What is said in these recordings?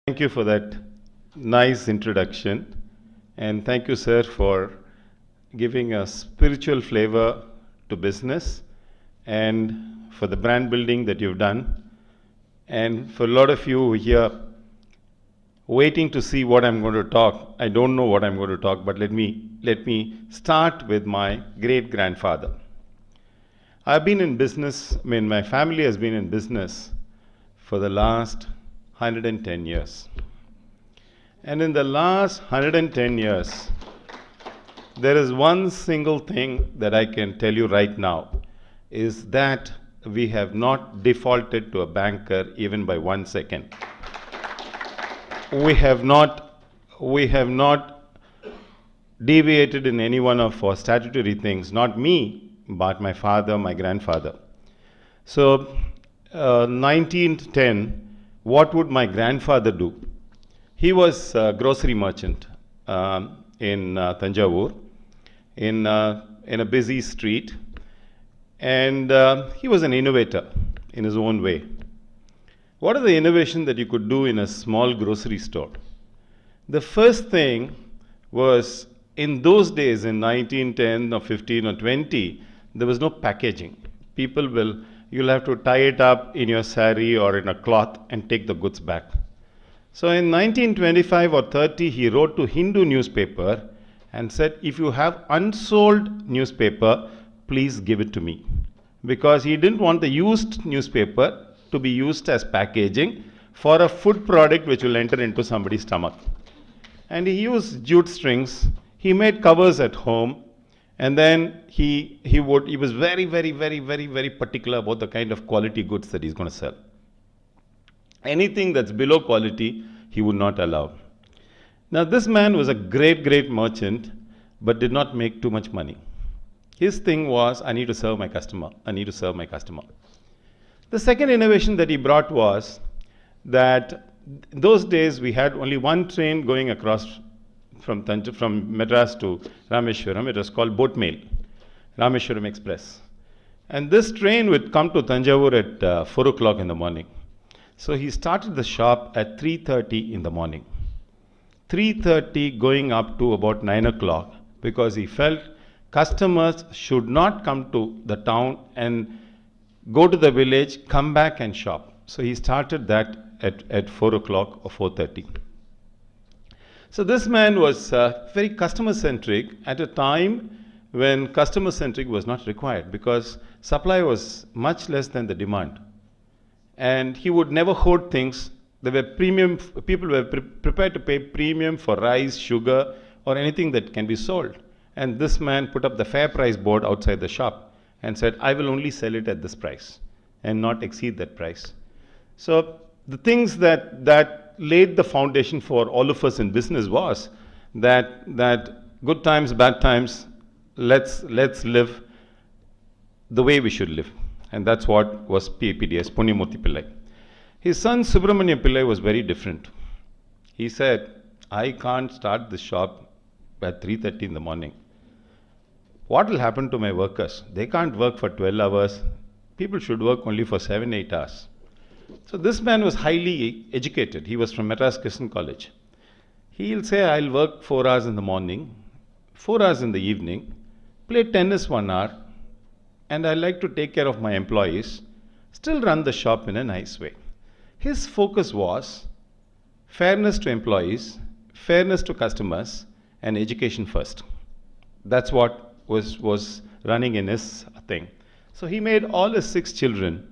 Thank you for that nice introduction. And thank you, sir, for giving a spiritual flavor to business and for the brand building that you've done. And for a lot of you here waiting to see what I'm going to talk, I don't know what I'm going to talk, but let me start with my great grandfather. I've been in business, my family has been in business for the last 110 years. And in the last 110 years, there is one single thing that I can tell you right now, is that we have not defaulted to a banker even by 1 second. We have not deviated in any one of our statutory things, not me, but my father, my grandfather. So, 1910, what would my grandfather do? He was a grocery merchant in Tanjavur, in a busy street, and he was an innovator in his own way. What are the innovations that you could do in a small grocery store? The first thing was, in those days, in 1910 or 15 or 20, there was no packaging. You'll have to tie it up in your sari or in a cloth and take the goods back. So in 1925 or 30, he wrote to Hindu newspaper and said, if you have unsold newspaper, please give it to me. Because he didn't want the used newspaper to be used as packaging for a food product which will enter into somebody's stomach. And he used jute strings. He made covers at home. And then he was very particular about the kind of quality goods that he's going to sell. Anything that's below quality, he would not allow. Now, this man was a great merchant, but did not make too much money. His thing was, I need to serve my customer. The second innovation that he brought was that in those days we had only one train going across from Madras to Rameshwaram. It was called boat mail, Rameshwaram Express. And this train would come to Tanjavur at 4 o'clock in the morning. So he started the shop at 3:30 in the morning. 3:30 going up to about 9 o'clock, because he felt customers should not come to the town and go to the village, come back and shop. So he started that at 4 o'clock or 4:30. So this man was very customer-centric at a time when customer-centric was not required, because supply was much less than the demand. And he would never hoard things. There were people were prepared to pay premium for rice, sugar, or anything that can be sold. And this man put up the fair price board outside the shop and said, I will only sell it at this price and not exceed that price. So the things that laid the foundation for all of us in business was that good times, bad times, let's live the way we should live. And that's what was PPDS, Punyamurthy Pillai. His son Subramanya Pillai was very different. He said, I can't start the shop at 3:30 in the morning. What will happen to my workers? They can't work for 12 hours. People should work only for 7-8 hours. So this man was highly educated. He was from Madras Christian College. He'll say, I'll work 4 hours in the morning, 4 hours in the evening, play tennis 1 hour, and I like to take care of my employees, still run the shop in a nice way. His focus was fairness to employees, fairness to customers, and education first. That's what was running in his thing. So he made all his 6 children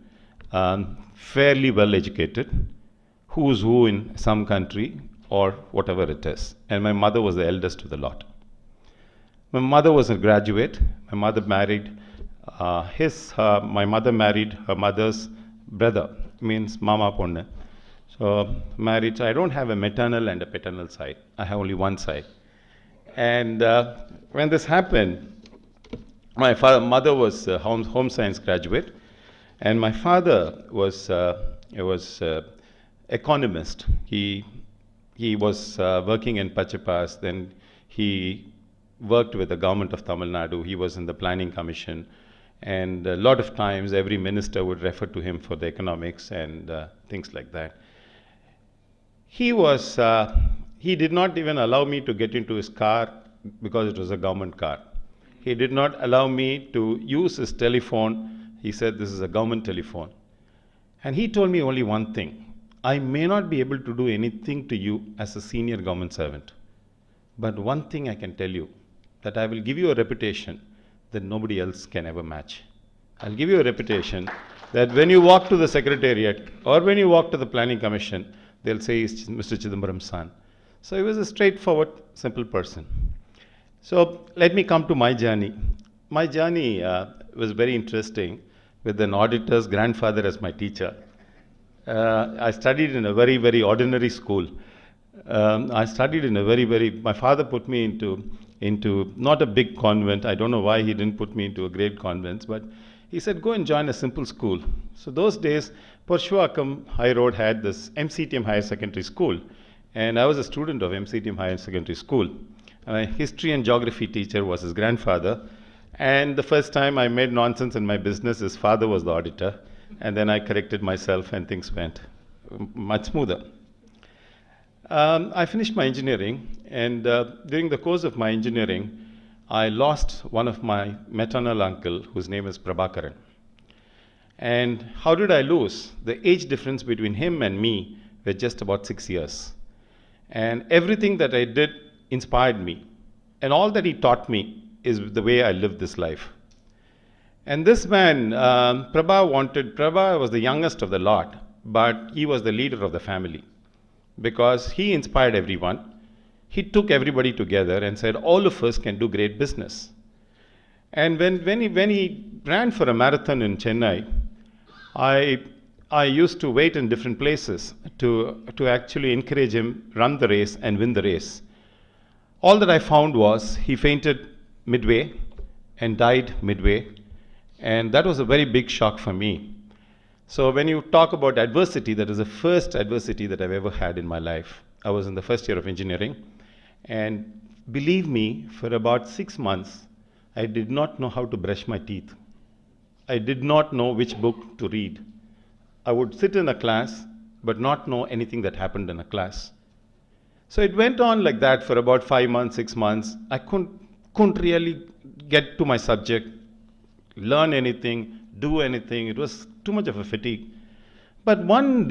fairly well educated, who's who in some country or whatever it is. And my mother was the eldest of the lot. My mother was a graduate. My mother married my mother married her mother's brother, means Mama Ponne. So married. So I don't have a maternal and a paternal side. I have only one side. And when this happened, my mother was a home science graduate, and my father was economist. He was working in Pachapas. Then he worked with the government of Tamil Nadu. He was in the planning commission. And a lot of times, every minister would refer to him for the economics and things like that. He did not even allow me to get into his car because it was a government car. He did not allow me to use his telephone. He said, this is a government telephone. And he told me only one thing. I may not be able to do anything to you as a senior government servant. But one thing I can tell you, that I will give you a reputation that nobody else can ever match. I'll give you a reputation that when you walk to the Secretariat or when you walk to the Planning Commission, they'll say he's Mr. Chidambaram's son. So he was a straightforward, simple person. So let me come to my journey. My journey was very interesting with an auditor's grandfather as my teacher. I studied in a very, very ordinary school. My father put me into not a big convent. I don't know why he didn't put me into a great convent, but he said, go and join a simple school. So those days, Purushottam High Road had this MCTM Higher Secondary School. And I was a student of MCTM Higher Secondary School. My history and geography teacher was his grandfather. And the first time I made nonsense in my business, his father was the auditor. And then I corrected myself and things went much smoother. I finished my engineering, and during the course of my engineering, I lost one of my maternal uncle, whose name is Prabhakaran. And how did I lose? The age difference between him and me was just about 6 years. And everything that I did inspired me. And all that he taught me is the way I live this life. And this man, Prabha was the youngest of the lot, but he was the leader of the family. Because he inspired everyone. He took everybody together and said, all of us can do great business. And when he ran for a marathon in Chennai, I used to wait in different places to actually encourage him run the race and win the race. All that I found was he fainted midway and died midway. And that was a very big shock for me. So when you talk about adversity, that is the first adversity that I've ever had in my life. I was in the first year of engineering. And believe me, for about 6 months, I did not know how to brush my teeth. I did not know which book to read. I would sit in a class, but not know anything that happened in a class. So it went on like that for about 5 months, 6 months. I couldn't really get to my subject, learn anything, do anything. It was too much of a fatigue. But one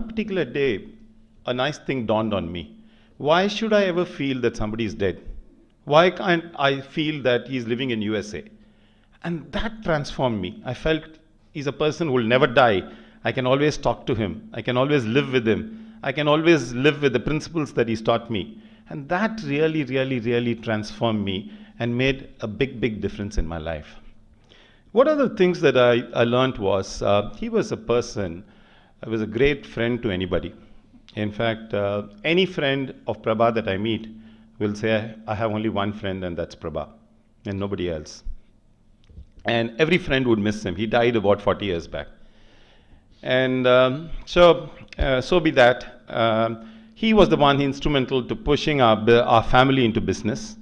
particular day, a nice thing dawned on me. Why should I ever feel that somebody is dead? Why can't I feel that he's living in USA? And that transformed me. I felt he's a person who will never die. I can always talk to him. I can always live with him. I can always live with the principles that he's taught me. And that really, really, really transformed me and made a big, big difference in my life. One of the things that I learned was he was a person, he was a great friend to anybody. In fact, any friend of Prabha that I meet will say, I have only one friend, and that's Prabha, and nobody else. And every friend would miss him. He died about 40 years back. And so be that. He was the one instrumental to pushing our family into business.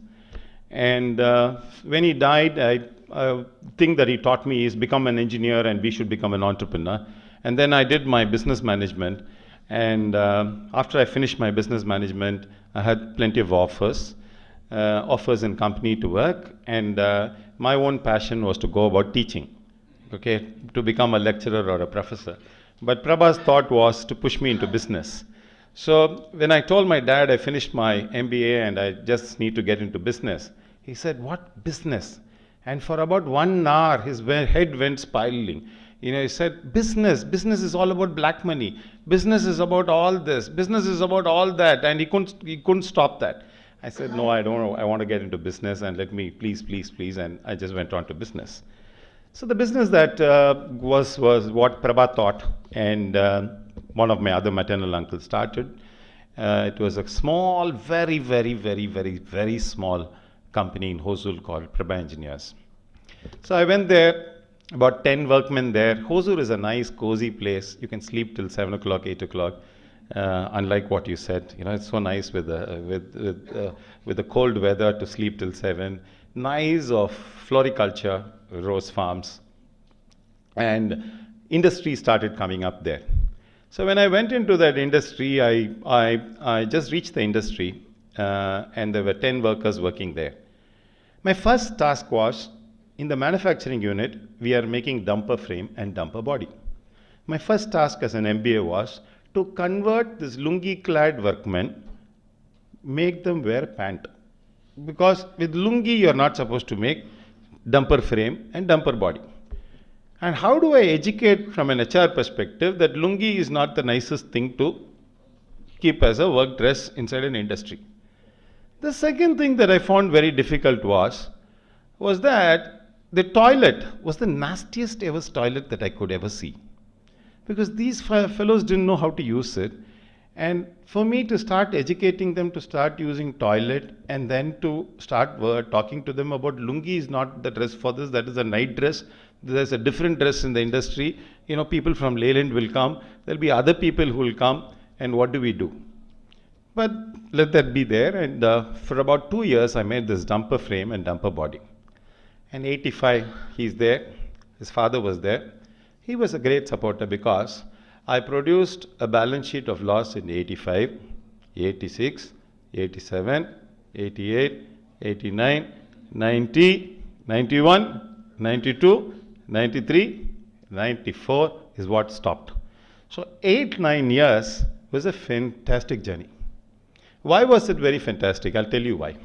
And when he died, I think that he taught me is become an engineer and we should become an entrepreneur. And then I did my business management. And after I finished my business management, I had plenty of offers in company to work. And my own passion was to go about teaching, okay, to become a lecturer or a professor. But Prabha's thought was to push me into business. So when I told my dad I finished my MBA and I just need to get into business, he said, what business? And for about 1 hour, his head went spiraling. He said, business is all about black money. Business is about all this. Business is about all that. And he couldn't stop that. I said, no, I don't know. I want to get into business and let me, please. And I just went on to business. So the business that was what Prabha taught, and one of my other maternal uncles started. It was a small, very, very, very, very, very small company in Hosur called Prabha Engineers. So I went there, about 10 workmen there. Hosur is a nice, cozy place. You can sleep till 7 o'clock, 8 o'clock. Unlike what you said, it's so nice with the cold weather to sleep till 7. Nice of floriculture, rose farms, and industry started coming up there. So when I went into that industry, I just reached the industry and there were 10 workers working there. My first task was, in the manufacturing unit, we are making dumper frame and dumper body. My first task as an MBA was to convert this lungi-clad workmen, make them wear pant. Because with lungi, you are not supposed to make dumper frame and dumper body. And how do I educate from an HR perspective that lungi is not the nicest thing to keep as a work dress inside an industry? The second thing that I found very difficult was that the toilet was the nastiest ever toilet that I could ever see. Because these fellows didn't know how to use it. And for me to start educating them to start using toilet and then to start talking to them about lungi is not the dress for this, that is a night dress. There's a different dress in the industry. You know, people from Leyland will come. There'll be other people who will come. And what do we do? But let that be there. And for about 2 years, I made this dumper frame and dumper body. And 85, he's there. His father was there. He was a great supporter because I produced a balance sheet of loss in 85, 86, 87, 88, 89, 90, 91, 92, 93, 94 is what stopped. So 8-9 years was a fantastic journey. Why was it very fantastic? I'll tell you why.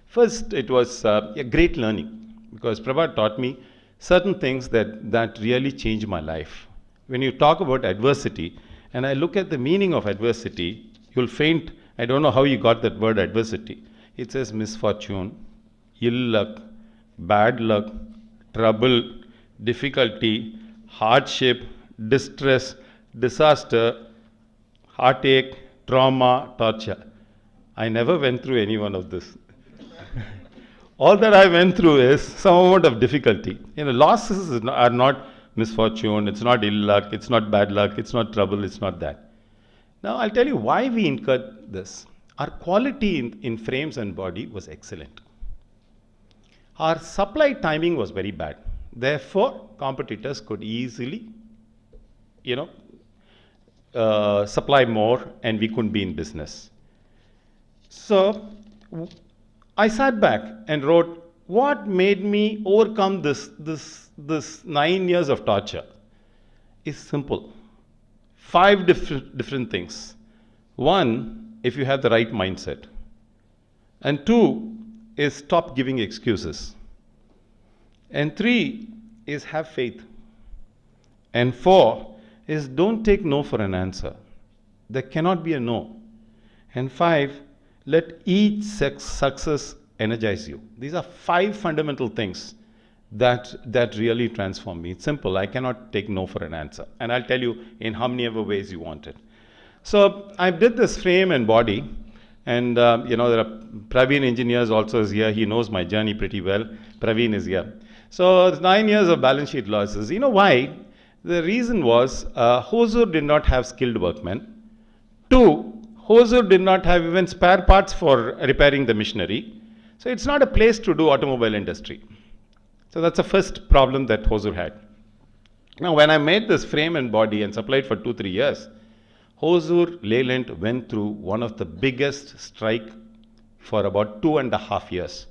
First, it was a great learning because Prabha taught me certain things that really changed my life. When you talk about adversity, and I look at the meaning of adversity, you'll faint. I don't know how you got that word adversity. It says misfortune, ill luck, bad luck, trouble, difficulty, hardship, distress, disaster, heartache, trauma, torture. I never went through any one of this. All that I went through is some amount of difficulty. You know, losses are not misfortune, it's not ill luck, it's not bad luck, it's not trouble, it's not that. Now I'll tell you why we incurred this. Our quality in frames and body was excellent. Our supply timing was very bad. Therefore, competitors could easily, supply more and we couldn't be in business. So I sat back and wrote, what made me overcome this 9 years of torture? Is simple. 5 different things. 1, if you have the right mindset. And 2 is stop giving excuses. And 3 is have faith. And 4 is don't take no for an answer. There cannot be a no. And 5, let each success energize you. These are 5 fundamental things that really transform me. It's simple. I cannot take no for an answer. And I'll tell you in how many ever ways you want it. So I did this frame and body. And, there are Praveen engineers also is here. He knows my journey pretty well. Praveen is here. So it's 9 years of balance sheet losses. You know why? The reason was Hosur did not have skilled workmen. 2, Hosur did not have even spare parts for repairing the machinery. So it's not a place to do automobile industry. So that's the first problem that Hosur had. Now when I made this frame and body and supplied for 2-3 years, Hosur Leyland went through one of the biggest strike for about 2.5 years.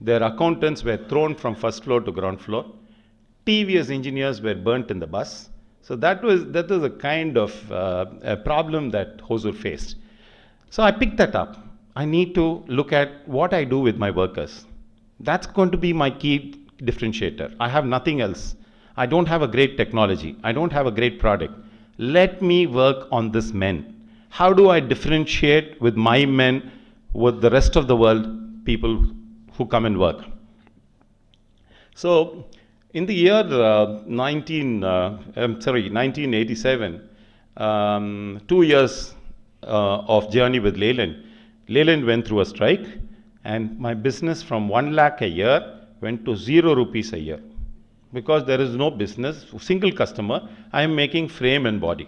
Their accountants were thrown from first floor to ground floor. TVS engineers were burnt in the bus. So that was a kind of a problem that Hosur faced. So I picked that up. I need to look at what I do with my workers. That's going to be my key differentiator. I have nothing else. I don't have a great technology. I don't have a great product. Let me work on this men. How do I differentiate with my men with the rest of the world, people who come and work? So in the year 1987, 2 years of journey with Leyland, Leyland went through a strike and my business from 1 lakh a year went to 0 rupees a year. Because there is no business, single customer, I am making frame and body.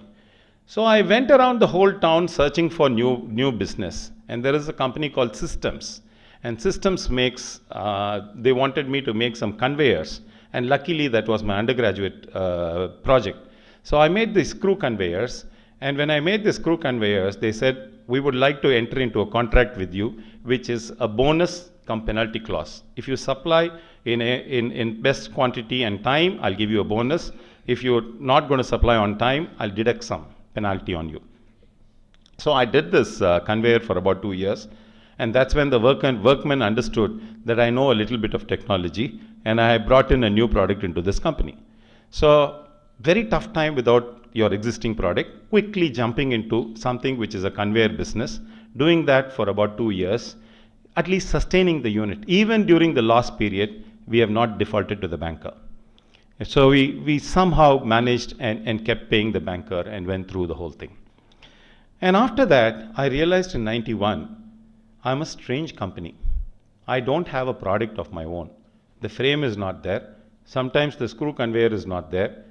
So I went around the whole town searching for new business. And there is a company called Systems. And Systems makes, they wanted me to make some conveyors. And luckily that was my undergraduate project. So I made these screw conveyors, and when I made the screw conveyors, they said, we would like to enter into a contract with you, which is a bonus cum penalty clause. If you supply in best quantity and time, I'll give you a bonus. If you're not going to supply on time, I'll deduct some penalty on you. So I did this conveyor for about 2 years, and that's when the workmen understood that I know a little bit of technology, and I brought in a new product into this company. So very tough time without your existing product, quickly jumping into something which is a conveyor business, doing that for about 2 years, at least sustaining the unit. Even during the loss period, we have not defaulted to the banker. So we somehow managed and kept paying the banker and went through the whole thing. And after that, I realized in 91, I'm a strange company. I don't have a product of my own. The frame is not there. Sometimes the screw conveyor is not there.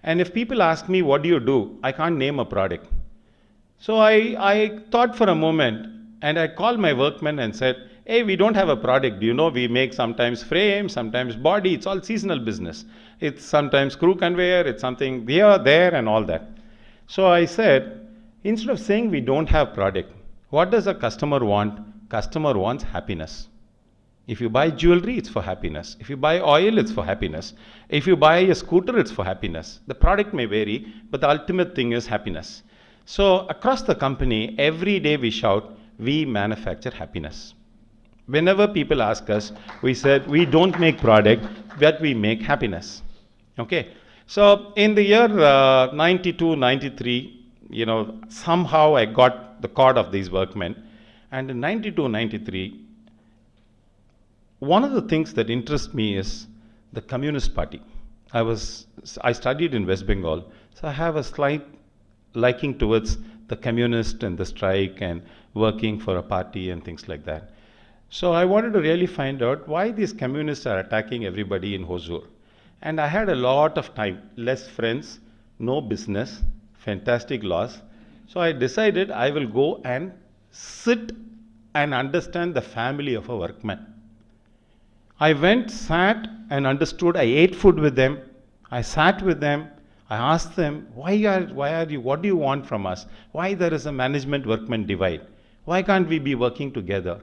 And if people ask me, what do you do? I can't name a product. So I thought for a moment, and I called my workmen and said, hey, we don't have a product. Do you know, we make sometimes frame, sometimes body. It's all seasonal business. It's sometimes screw conveyor, it's something here, there, and all that. So I said, instead of saying we don't have product, what does a customer want? Customer wants happiness. If you buy jewelry, it's for happiness. If you buy oil, it's for happiness. If you buy a scooter, it's for happiness. The product may vary, but the ultimate thing is happiness. So across the company, every day we shout, we manufacture happiness. Whenever people ask us, we said, we don't make product, but we make happiness. Okay. So in the year 92, 93, somehow I got the cord of these workmen. And in 92, 93, one of the things that interests me is the Communist Party. I studied in West Bengal, so I have a slight liking towards the communist and the strike and working for a party and things like that. So I wanted to really find out why these communists are attacking everybody in Hosur. And I had a lot of time, less friends, no business, fantastic loss. So I decided I will go and sit and understand the family of a workman. I went, sat and understood. I ate food with them. I sat with them. I asked them, why are you, what do you want from us? Why there is a management workman divide? Why can't we be working together?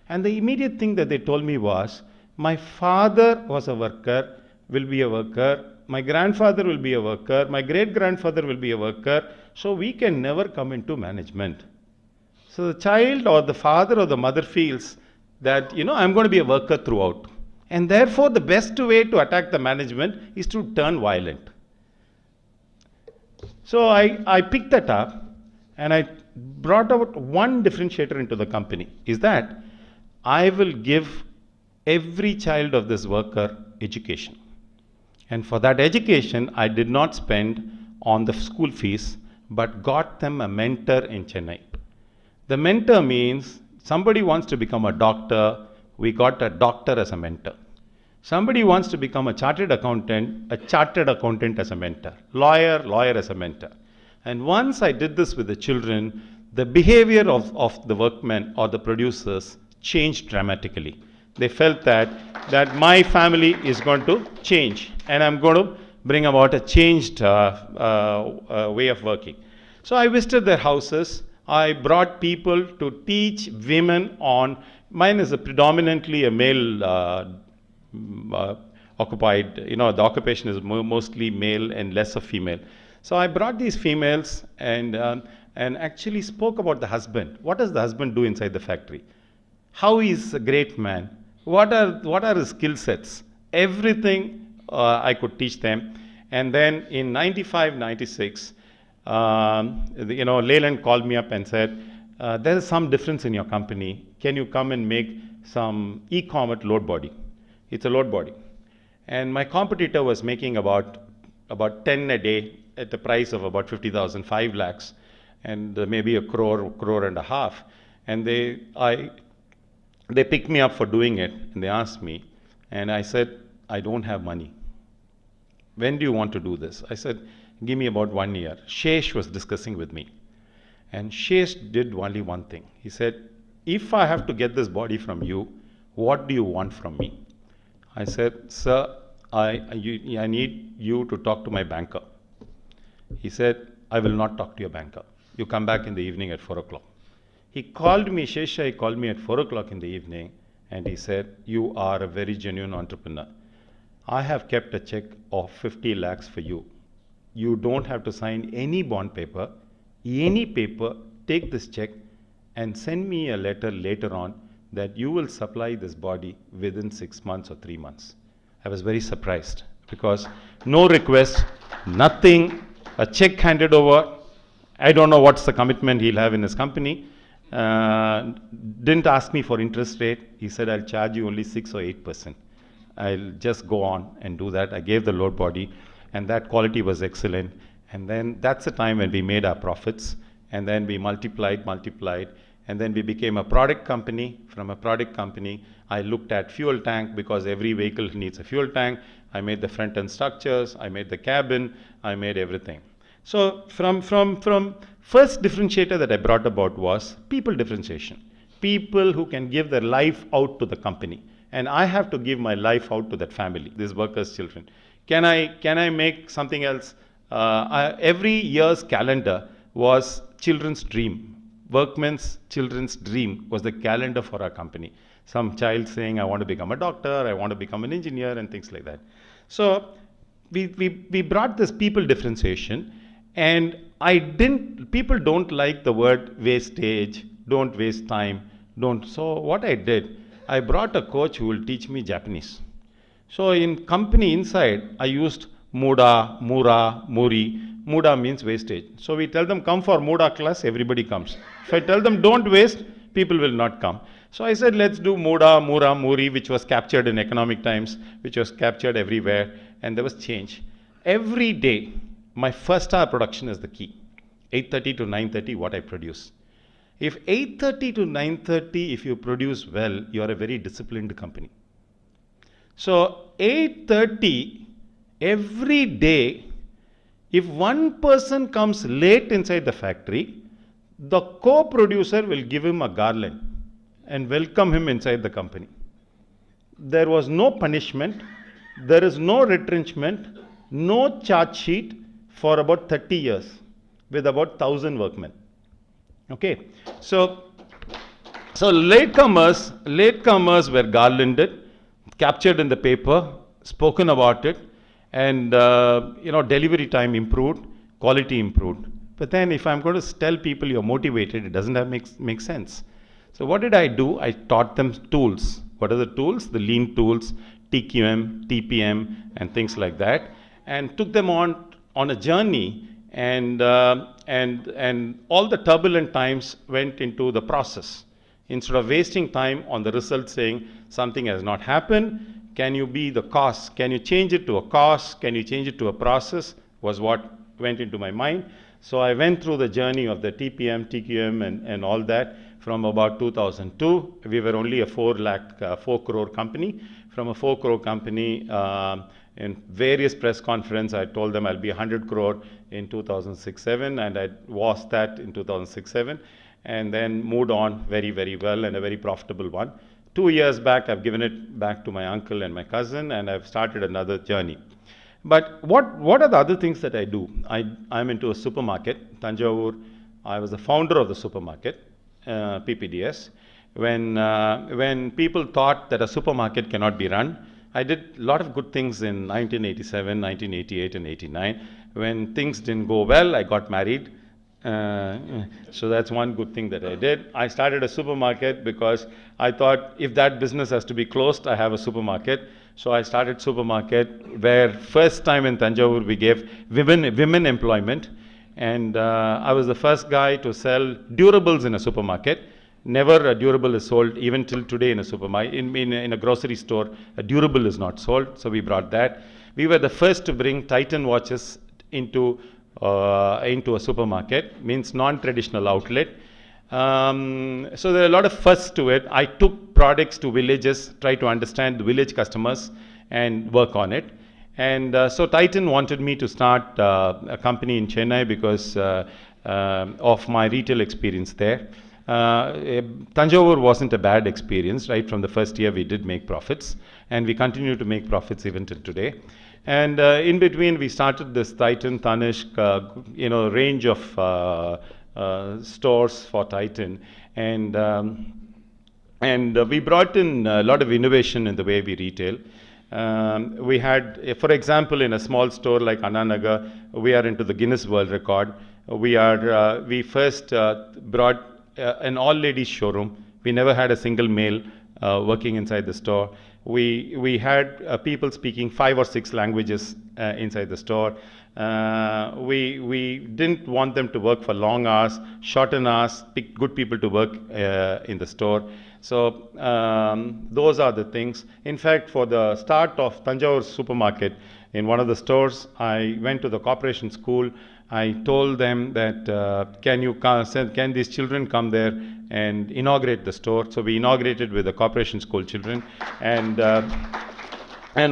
And the immediate thing that they told me was, my father was a worker, will be a worker. My grandfather will be a worker. My great-grandfather will be a worker. So we can never come into management. So the child or the father or the mother feels that, I'm going to be a worker throughout. And therefore, the best way to attack the management is to turn violent. So I picked that up and I brought out one differentiator into the company, is that I will give every child of this worker education. And for that education, I did not spend on the school fees, but got them a mentor in Chennai. The mentor means somebody wants to become a doctor, we got a doctor as a mentor. Somebody wants to become a chartered accountant as a mentor. Lawyer as a mentor. And once I did this with the children, the behavior of the workmen or the producers changed dramatically. They felt that my family is going to change and I'm going to bring about a changed way of working. So I visited their houses. I brought people to teach women on, mine is predominantly a male occupied, the occupation is mostly male and less of female. So I brought these females and actually spoke about the husband. What does the husband do inside the factory? How he is a great man? What are his skill sets? Everything I could teach them. And then in 95, 96, Leyland called me up and said, there is some difference in your company. Can you come and make some e-commerce load body? It's a load body. And my competitor was making about 10 a day at the price of about 50,000, 5 lakhs, and maybe a crore and a half. And they picked me up for doing it, and they asked me, and I said, I don't have money. When do you want to do this? I said, give me about 1 year. Shesh was discussing with me. And Shesh did only one thing. He said, if I have to get this body from you, what do you want from me? I said, sir, I need you to talk to my banker. He said, I will not talk to your banker. You come back in the evening at 4 o'clock. He called me, Shri.C.Sivakumar called me at 4 o'clock in the evening, and he said, you are a very genuine entrepreneur. I have kept a check of 50 lakhs for you. You don't have to sign any bond paper, take this check and send me a letter later on that you will supply this body within 6 months or 3 months. I was very surprised because no request, nothing, a check handed over. I don't know what's the commitment he'll have in his company. Didn't ask me for interest rate. He said, I'll charge you only 6 or 8%. I'll just go on and do that. I gave the load body, and that quality was excellent. And then that's the time when we made our profits, and then we multiplied, and then we became a product company. From a product company, I looked at fuel tank because every vehicle needs a fuel tank. I made the front end structures, I made the cabin, I made everything. So from first differentiator that I brought about was people differentiation. People who can give their life out to the company. And I have to give my life out to that family, these workers' children. Can I make something else? Every year's calendar was children's dream. Workmen's children's dream was the calendar for our company. Some child saying, I want to become a doctor, I want to become an engineer, and things like that. So we brought this people differentiation, and people don't like the word wastage, don't waste time, don't. So what I did, I brought a coach who will teach me Japanese. So in company inside, I used Muda, Mura, Muri. Muda means wastage. So we tell them, come for Muda class, everybody comes. If I tell them, don't waste, people will not come. So I said, let's do Muda, Mura, Muri, which was captured in Economic Times, which was captured everywhere, and there was change. Every day, my first hour production is the key. 8:30 to 9:30, what I produce. If 8:30 to 9:30, if you produce well, you are a very disciplined company. So 8:30, every day, if one person comes late inside the factory, the co-producer will give him a garland and welcome him inside the company. There was no punishment, there is no retrenchment, no charge sheet for about 30 years with about 1,000 workmen. Okay, so latecomers were garlanded, captured in the paper, spoken about it, and delivery time improved, quality improved. But then if I'm going to tell people you're motivated, it doesn't make sense. So what did I do? I taught them tools. What are the tools? The lean tools, TQM, TPM, and things like that, and took them on a journey. And all the turbulent times went into the process. Instead of wasting time on the result saying something has not happened, can you be the cause? Can you change it to a cause? Can you change it to a process? Was what went into my mind. So I went through the journey of the TPM, TQM, and all that from about 2002. We were only a 4 crore company. From a 4 crore company, in various press conferences, I told them I'll be 100 crore in 2006-07, and I was that in 2006-07, and then moved on very, very well, and a very profitable one. 2 years back, I've given it back to my uncle and my cousin, and I've started another journey. But what are the other things that I do? I'm into a supermarket, Tanjavur. I was the founder of the supermarket, PPDS. When people thought that a supermarket cannot be run, I did a lot of good things in 1987, 1988, and 89. When things didn't go well, I got married. So that's one good thing that I did. I started a supermarket because I thought if that business has to be closed, I have a supermarket. So I started supermarket where first time in Tanjavur we gave women employment. And I was the first guy to sell durables in a supermarket. Never a durable is sold, even till today in a supermarket. In a grocery store, a durable is not sold. So we brought that. We were the first to bring Titan watches into a supermarket, means non-traditional outlet. So there are a lot of firsts to it. I took products to villages, try to understand the village customers and work on it. And so Titan wanted me to start a company in Chennai because of my retail experience there. Tanjavur wasn't a bad experience. Right from the first year we did make profits, and we continue to make profits even till today. And in between, we started this Titan, Tanishq, range of stores for Titan. And we brought in a lot of innovation in the way we retail. We had, for example, in a small store like Ananagar, we are into the Guinness World Record. We first brought an all-ladies showroom. We never had a single male working inside the store. We had people speaking 5 or 6 languages inside the store. We didn't want them to work for long hours, shorten hours, pick good people to work in the store. So those are the things. In fact, for the start of Tanjore supermarket, in one of the stores, I went to the corporation school. I told them that can these children come there and inaugurate the store? So we inaugurated with the corporation school children, and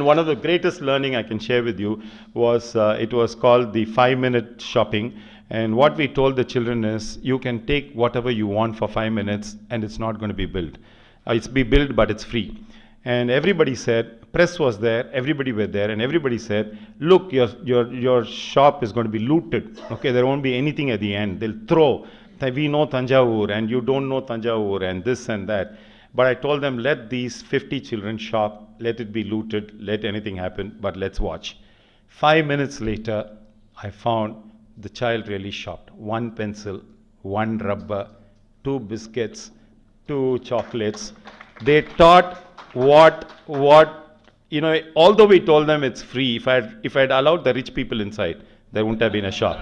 one of the greatest learning I can share with you was it was called the 5-minute shopping. And what we told the children is, you can take whatever you want for 5 minutes, and it's not going to be billed. It's be billed, but it's free. And everybody said, press was there, everybody were there, and everybody said, look, your shop is going to be looted. Okay, there won't be anything at the end. They'll throw. We know Tanjavur, and you don't know Tanjavur, and this and that. But I told them, let these 50 children shop, let it be looted, let anything happen, but let's watch. 5 minutes later, I found the child really shopped. 1 pencil, 1 rubber, 2 biscuits, 2 chocolates. They thought although we told them it's free, if I had allowed the rich people inside, there wouldn't have been a shop.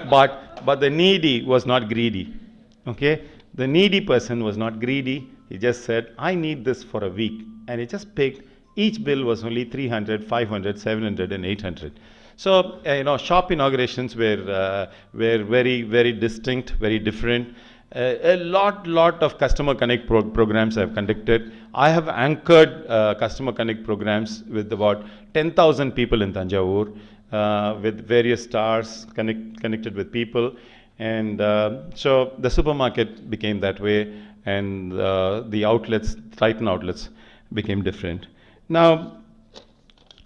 But the needy was not greedy. Okay? The needy person was not greedy. He just said, I need this for a week. And he just picked, each bill was only 300, 500, 700 and 800. So, shop inaugurations were very, very distinct, very different. A lot of customer connect programs I've conducted. I have anchored customer connect programs with about 10,000 people in Tanjavur, with various stars connected with people. And so the supermarket became that way, and the outlets, Titan outlets, became different. Now,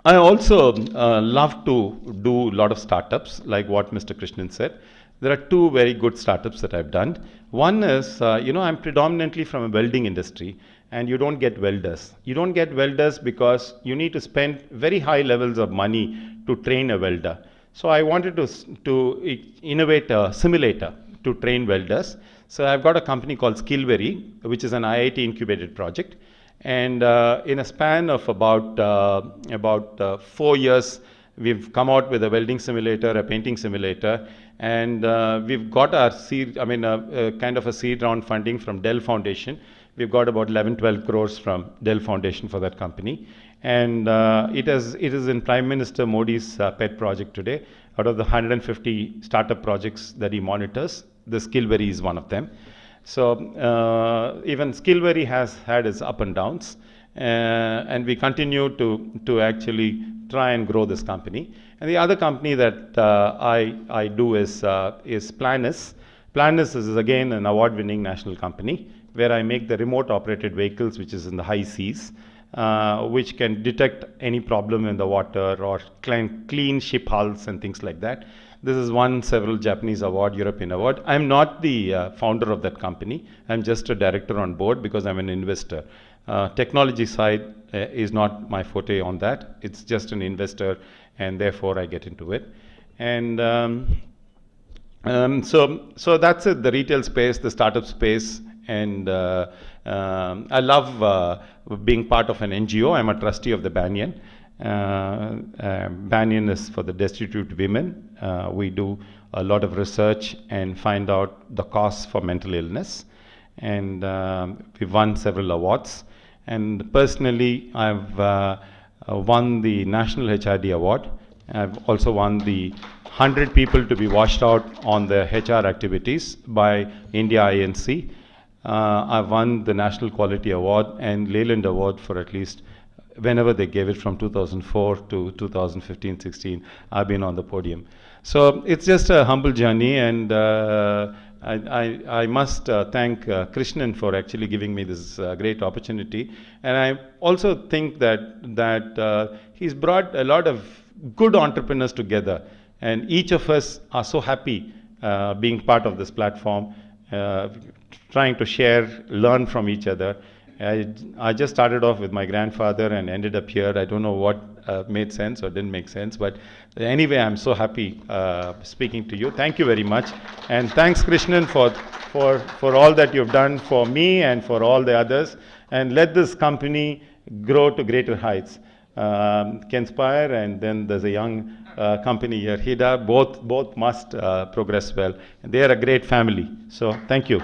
I also love to do a lot of startups, like what Mr. Krishnan said. There are 2 very good startups that I've done. One is, I'm predominantly from a welding industry, and you don't get welders. You don't get welders because you need to spend very high levels of money to train a welder. So I wanted to innovate a simulator to train welders. So I've got a company called Skillberry, which is an IIT incubated project. And in a span of about 4 years, we've come out with a welding simulator, a painting simulator, and we've got our kind of a seed round funding from Dell Foundation. We've got about 11-12 crores from Dell Foundation for that company. And it is in Prime Minister Modi's pet project today. Out of the 150 startup projects that he monitors, the Skillberry is one of them. So even Skillberry has had its up and downs, and we continue to actually try and grow this company. And the other company that I do is Planus. Planus is again an award-winning national company where I make the remote operated vehicles, which is in the high seas, which can detect any problem in the water or clean ship hulls and things like that. This has won several Japanese award, European award. I'm not the founder of that company. I'm just a director on board because I'm an investor. Technology side is not my forte on that. It's just an investor, and therefore I get into it. And so that's it, the retail space, the startup space. And I love being part of an NGO. I'm a trustee of the Banyan. Banyan is for the destitute women. We do a lot of research and find out the cause for mental illness. And we've won several awards. And personally, I've won the National HRD Award. I've also won the 100 people to be washed out on their HR activities by India INC. I've won the National Quality Award and Leyland Award for at least whenever they gave it from 2004 to 2015-16. I've been on the podium. So it's just a humble journey, and I must thank Krishnan for actually giving me this great opportunity. And I also think that he's brought a lot of good entrepreneurs together. And each of us are so happy being part of this platform, trying to share, learn from each other. I just started off with my grandfather and ended up here. I don't know what made sense or didn't make sense, but anyway, I'm so happy speaking to you. Thank you very much, and thanks, Krishnan, for all that you've done for me and for all the others, and let this company grow to greater heights. Kenspire, and then there's a young company here, Hida. Both must progress well. They are a great family. So thank you.